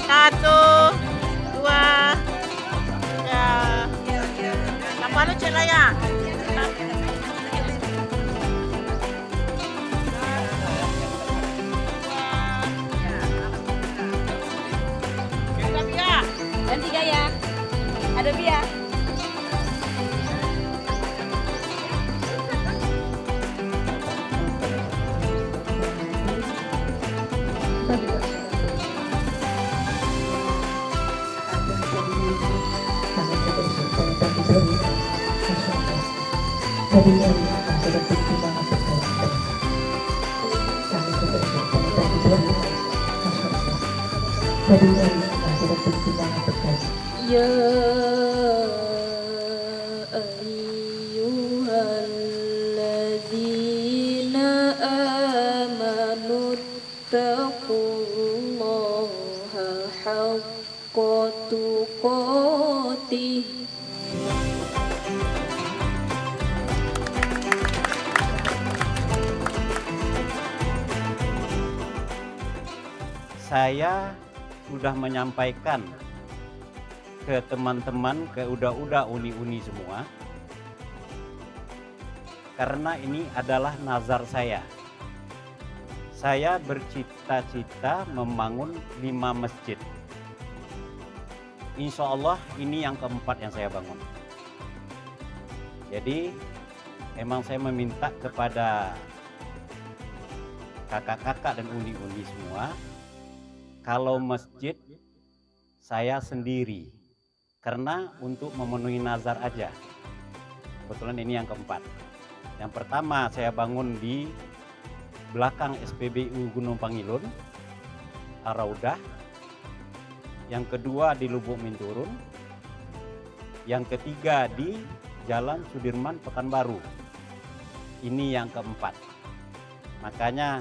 Satu, dua, tiga. Apa lu cek ya? Dan tiga ya. Ada Bia. Ya ayyuhalladzina amanu taqullaha haqqa tuqatih. Saya sudah menyampaikan ke teman-teman, ke uda-uda uni-uni semua, karena ini adalah nazar saya. Saya bercita-cita membangun 5 masjid. Insya Allah ini yang keempat yang saya bangun. Jadi emang saya meminta kepada kakak-kakak dan uni-uni semua, kalau masjid saya sendiri, karena untuk memenuhi nazar aja. Kebetulan ini yang keempat. Yang pertama saya bangun di belakang SPBU Gunung Pangilun, Ar-Raudah. Yang kedua di Lubuk Minturun. Yang ketiga di Jalan Sudirman Pekanbaru. Ini yang keempat. Makanya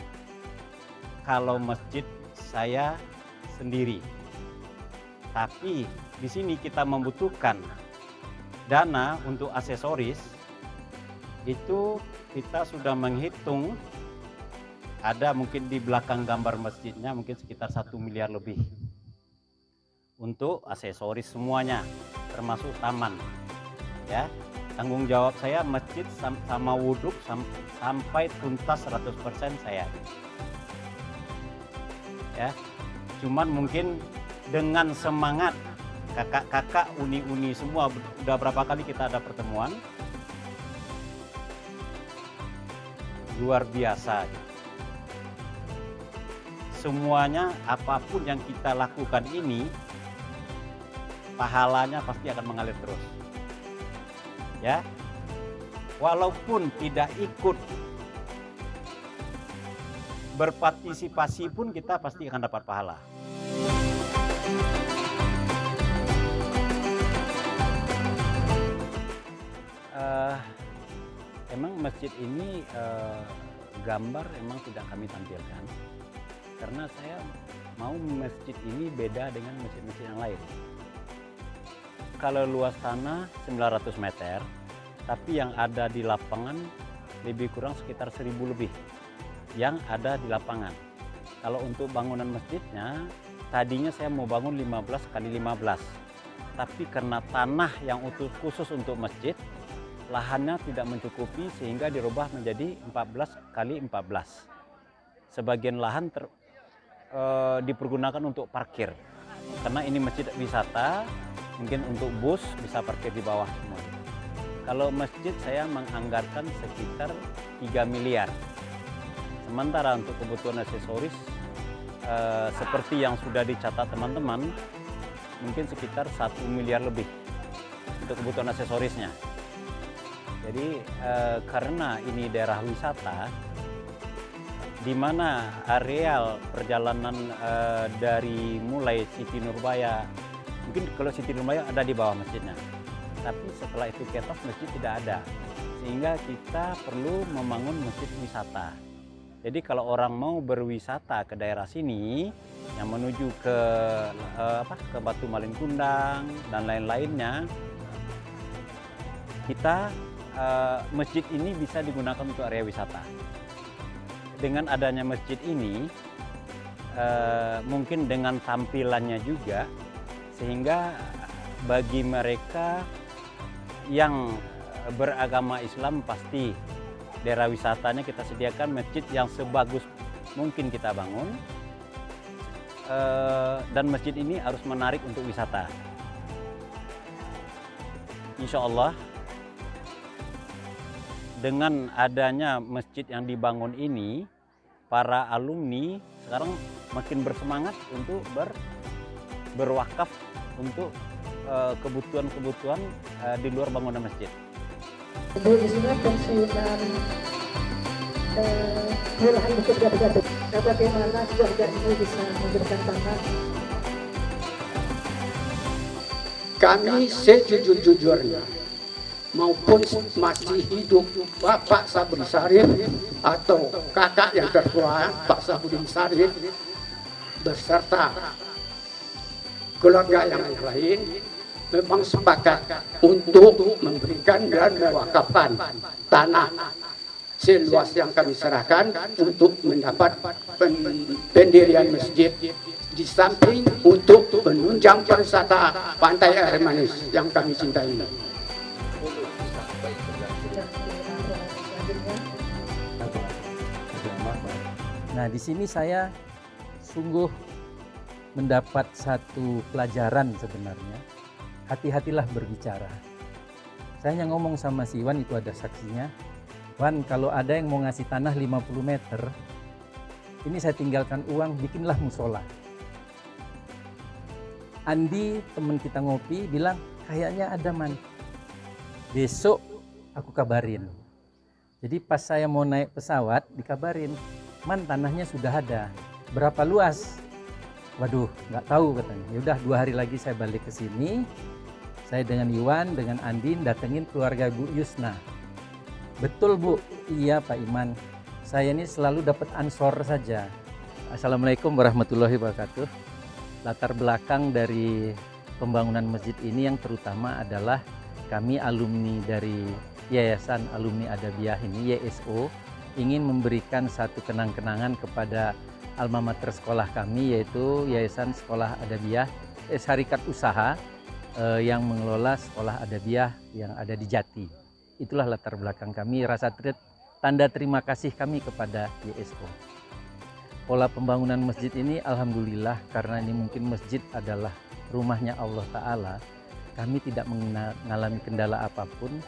kalau masjid saya sendiri. Tapi di sini kita membutuhkan dana untuk aksesoris. Itu kita sudah menghitung, ada mungkin di belakang gambar masjidnya mungkin sekitar 1 miliar lebih untuk aksesoris semuanya, termasuk taman. Ya, tanggung jawab saya masjid sama wuduk sampai tuntas 100% saya. Ya, cuman mungkin dengan semangat kakak-kakak uni-uni semua, udah berapa kali kita ada pertemuan, luar biasa. Semuanya apapun yang kita lakukan ini, pahalanya pasti akan mengalir terus. Ya, walaupun tidak ikut berpartisipasi pun kita pasti akan dapat pahala. Emang masjid ini gambar emang tidak kami tampilkan, karena saya mau masjid ini beda dengan masjid-masjid yang lain. Kalau luas tanah 900 meter, tapi yang ada di lapangan lebih kurang sekitar 1000 lebih yang ada di lapangan. Kalau untuk bangunan masjidnya, tadinya saya mau bangun 15 kali 15, tapi karena tanah yang khusus untuk masjid, lahannya tidak mencukupi sehingga dirubah menjadi 14 kali 14. Sebagian lahan dipergunakan untuk parkir, karena ini masjid wisata, mungkin untuk bus bisa parkir di bawah semua. Kalau masjid saya menganggarkan sekitar 3 miliar. Sementara untuk kebutuhan aksesoris seperti yang sudah dicatat teman-teman, mungkin sekitar 1 miliar lebih untuk kebutuhan aksesorisnya. Jadi karena ini daerah wisata, di mana areal perjalanan dari mulai Siti Nurbaya, mungkin kalau Siti Nurbaya ada di bawah masjidnya, tapi setelah itu ke atas masjid tidak ada, sehingga kita perlu membangun masjid wisata. Jadi kalau orang mau berwisata ke daerah sini, yang menuju ke Batu Malin Kundang dan lain-lainnya, kita masjid ini bisa digunakan untuk area wisata. Dengan adanya masjid ini, mungkin dengan tampilannya juga, sehingga bagi mereka yang beragama Islam pasti daerah wisatanya kita sediakan masjid yang sebagus mungkin kita bangun, dan masjid ini harus menarik untuk wisata. Insya Allah dengan adanya masjid yang dibangun ini, para alumni sekarang makin bersemangat untuk berwakaf untuk kebutuhan-kebutuhan di luar bangunan masjid. Ibu di sini pensiunan Kelurahan Bukit Gado-Gado. Bagaimana keluarga ini bisa memberikan tangan? Kami sejujur-jujurnya maupun masih hidup Bapak Sabri Sarif atau kakak yang tertua Pak Sabri Sarif beserta keluarga yang lain memang sepakat untuk memberikan dan mewakafkan tanah seluas yang kami serahkan untuk mendapat pendirian masjid, di samping untuk menunjang pariwisata pantai air manis yang kami cintai. Nah, di sini saya sungguh mendapat satu pelajaran sebenarnya. Hati-hatilah berbicara. Saya hanya ngomong sama si Wan, itu ada saksinya. Wan, kalau ada yang mau ngasih tanah 50 meter, ini saya tinggalkan uang, bikinlah musola. Andi, teman kita ngopi, bilang, kayaknya ada Man. Besok aku kabarin. Jadi pas saya mau naik pesawat, dikabarin, Man, tanahnya sudah ada. Berapa luas? Waduh, nggak tahu katanya. Yaudah, 2 hari lagi saya balik ke sini. Saya dengan Iwan, dengan Andin, datengin keluarga Bu Yusna. Betul Bu, iya Pak Iman. Saya ini selalu dapat ansor saja. Assalamualaikum warahmatullahi wabarakatuh. Latar belakang dari pembangunan masjid ini yang terutama adalah kami alumni dari Yayasan Alumni Adabiah ini, YSO, ingin memberikan satu kenang-kenangan kepada alma mater sekolah kami, yaitu Yayasan Sekolah Adabiah, Syarikat Usaha yang mengelola sekolah Adabiah yang ada di Jati. Itulah latar belakang kami, rasa tanda terima kasih kami kepada YSO. Pola pembangunan masjid ini alhamdulillah, karena ini mungkin masjid adalah rumahnya Allah Ta'ala, kami tidak mengalami kendala apapun.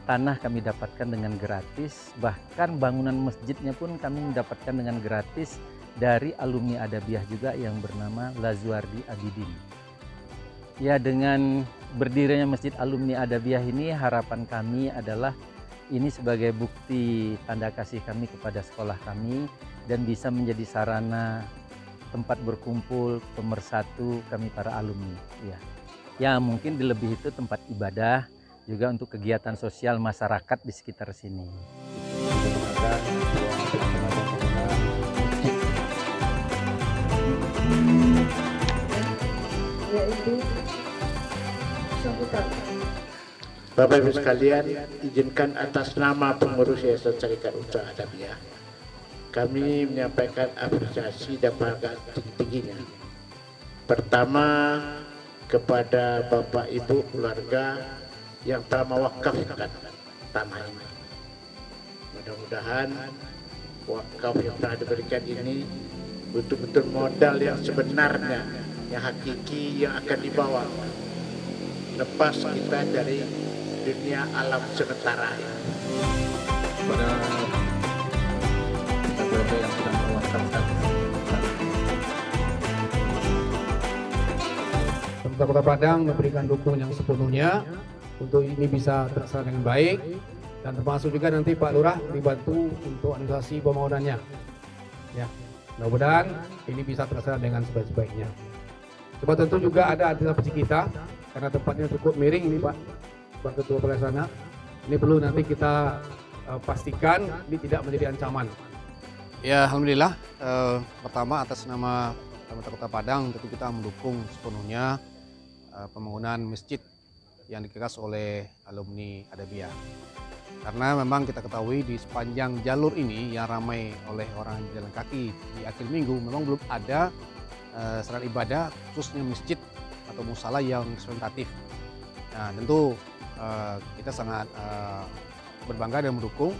Tanah kami dapatkan dengan gratis, bahkan bangunan masjidnya pun kami mendapatkan dengan gratis dari alumni Adabiah juga yang bernama Lazuardi Abidin. Ya, dengan berdirinya Masjid Alumni Adabiah ini, harapan kami adalah ini sebagai bukti tanda kasih kami kepada sekolah kami dan bisa menjadi sarana tempat berkumpul pemersatu kami para alumni. Ya, mungkin lebih itu tempat ibadah juga untuk kegiatan sosial masyarakat di sekitar sini. Yaitu sambutan. Bapak Ibu sekalian, izinkan atas nama pengurus Yayasan Syarikat Usaha Adabiah, kami menyampaikan apresiasi dan penghargaan tinggi-tingginya. Pertama, kepada Bapak Ibu keluarga yang telah mewakafkan tanah ini. Mudah-mudahan wakaf yang telah diberikan ini betul-betul modal yang sebenarnya, yang hakiki, yang akan dibawa lepas kita dari dunia alam sementara ini. Pada keluarga yang sudah mewakafkan Pemerintah Kota Padang memberikan dukungan yang sepenuhnya untuk ini bisa terlaksana dengan baik, dan termasuk juga nanti Pak Lurah dibantu untuk administrasi pembangunannya. Ya, mudah-mudahan ini bisa terlaksana dengan sebaik-baiknya. Coba tentu juga ada administrasi kita, karena tempatnya cukup miring ini Pak Ketua Pelaksana. Ini perlu nanti kita pastikan ini tidak menjadi ancaman. Ya, alhamdulillah. Pertama atas nama Pemerintah Kota Padang tentu kita mendukung sepenuhnya pembangunan masjid yang digagas oleh alumni Adabiah. Karena memang kita ketahui di sepanjang jalur ini yang ramai oleh orang jalan kaki di akhir minggu memang belum ada sarana ibadah khususnya masjid atau musala yang representatif. Nah tentu kita sangat berbangga dan mendukung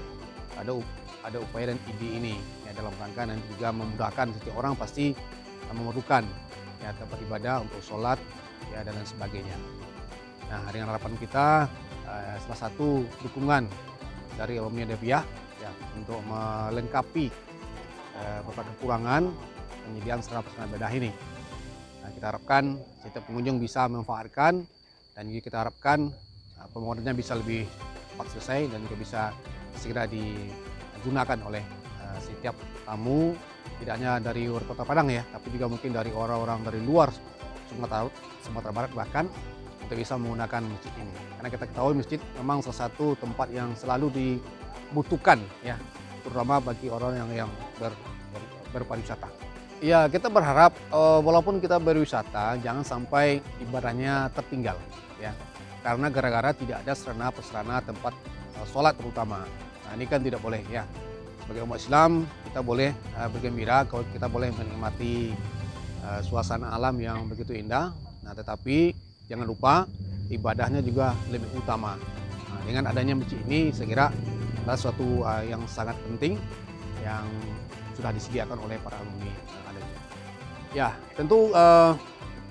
ada upaya dan ide ini ya, dalam rangka nanti juga memudahkan setiap orang pasti memerlukan ya, tempat ibadah untuk sholat ya, dan lain sebagainya. Nah dengan harapan kita salah satu dukungan dari alumni Adabiyah ya, untuk melengkapi beberapa kekurangan penyediaan sarana ibadah ini. Nah, kita harapkan setiap pengunjung bisa memanfaatkan dan juga kita harapkan pembangunannya bisa lebih cepat selesai dan juga bisa segera digunakan oleh setiap tamu, tidak hanya dari luar Kota Padang ya, tapi juga mungkin dari orang-orang dari luar Sumatera Barat bahkan untuk bisa menggunakan masjid ini. Karena kita ketahui masjid memang salah satu tempat yang selalu dibutuhkan ya, terutama bagi orang yang berpariwisata. Ya kita berharap walaupun kita berwisata jangan sampai ibadahnya tertinggal ya, karena gara-gara tidak ada sarana tempat sholat terutama. Nah ini kan tidak boleh ya. Sebagai umat Islam kita boleh bergembira kalau kita boleh menikmati suasana alam yang begitu indah. Nah tetapi jangan lupa ibadahnya juga lebih utama. Nah, dengan adanya masjid ini saya kira adalah suatu yang sangat penting yang sudah disediakan oleh para alumni yang ada. Ya tentu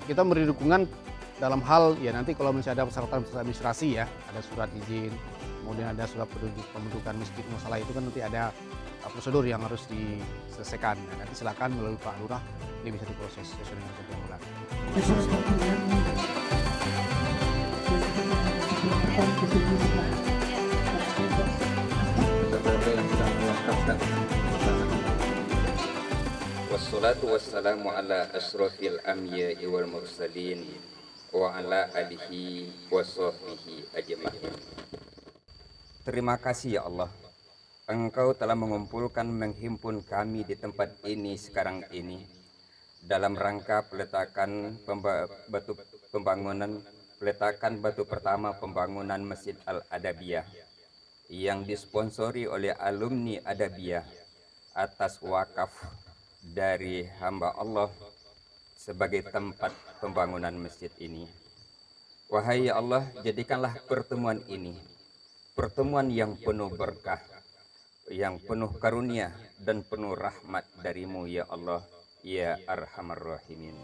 kita memberi dukungan dalam hal ya nanti kalau misalnya ada persyaratan administrasi ya, ada surat izin, kemudian ada surat pembentukan masjid musala itu kan nanti ada prosedur yang harus diselesaikan. Nah, nanti silakan melalui Pak Lurah ini bisa diproses sesuai dengan ketentuan berlaku. Saudara yang sudah mewakafkan wassalatu wassalamu ala asrofil anbiya'i wal mursalin wa ala alihi wa sahbihi ajma'in. Terima kasih ya Allah, Engkau telah menghimpun kami di tempat ini sekarang ini dalam rangka peletakan batu pertama pembangunan Masjid Al-Adabiyah yang disponsori oleh alumni Adabiyah atas wakaf dari hamba Allah sebagai tempat pembangunan masjid ini. Wahai ya Allah, jadikanlah pertemuan ini pertemuan yang penuh berkah, yang penuh karunia dan penuh rahmat darimu ya Allah ya Arhamar Rahimin.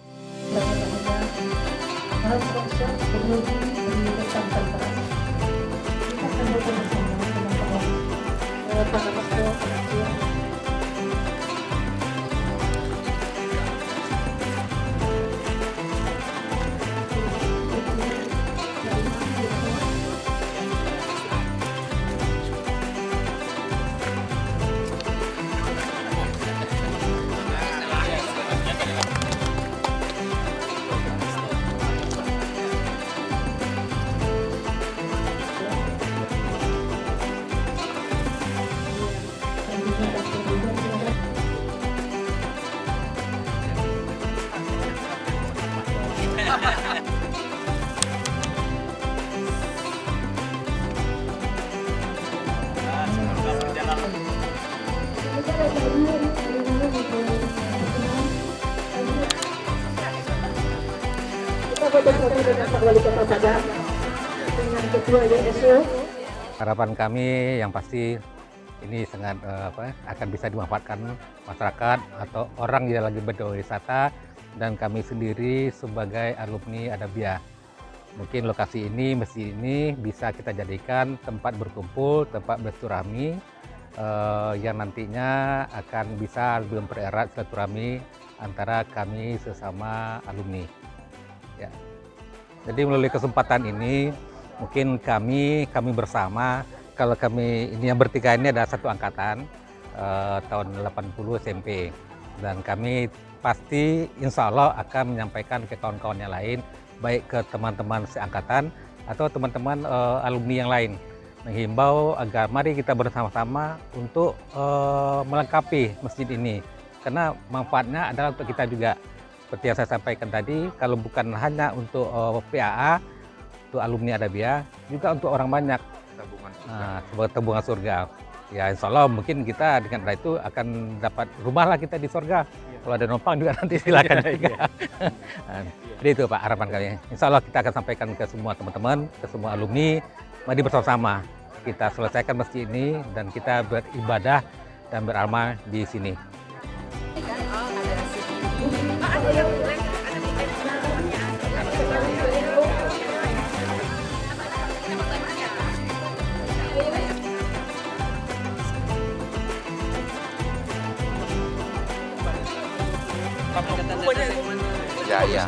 Harapan kami yang pasti ini sangat akan bisa dimanfaatkan masyarakat atau orang yang lagi berwisata dan kami sendiri sebagai alumni Adabiyah. Mungkin lokasi ini, masjid ini bisa kita jadikan tempat berkumpul, tempat bersilaturahmi yang nantinya akan bisa lebih mempererat silaturahmi antara kami sesama alumni. Ya. Jadi melalui kesempatan ini mungkin kami bersama, kalau kami ini yang bertiga ini ada satu angkatan tahun 80 SMP dan kami pasti insya Allah akan menyampaikan ke kawan-kawan yang lain, baik ke teman-teman seangkatan atau teman-teman alumni yang lain, menghimbau agar mari kita bersama-sama untuk melengkapi masjid ini karena manfaatnya adalah untuk kita juga. Seperti yang saya sampaikan tadi, kalau bukan hanya untuk PAA, untuk alumni Adabiyah, juga untuk orang banyak. tabungan sebuah tabungan surga. Ya insya Allah mungkin kita dengan cara itu akan dapat rumah lah kita di surga. Kalau ada numpang juga nanti silakan juga. Jadi itu Pak harapan kami. Insya Allah kita akan sampaikan ke semua teman-teman, ke semua alumni, mari bersama-sama kita selesaikan masjid ini dan kita beribadah dan beramal di sini. Ya.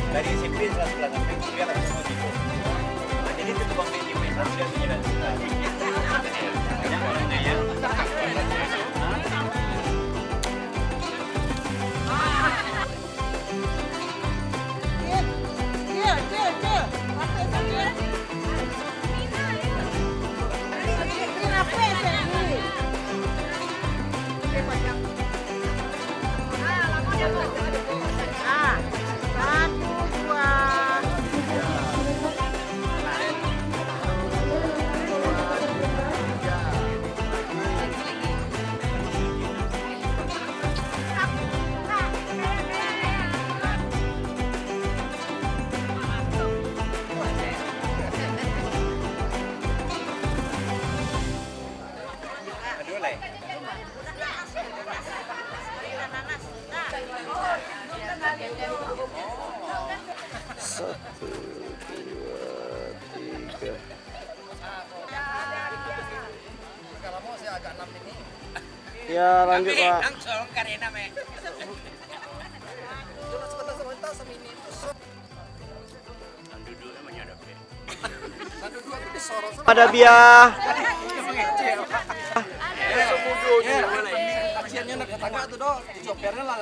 Dari SMP setelah sampai kuliah langsung mau gitu. Jadi itu tukang manajemen harus dia punya Ya lanjut Pak. Ada biah. Kasiannya nak tetangga tuh dong, sopirnya lah.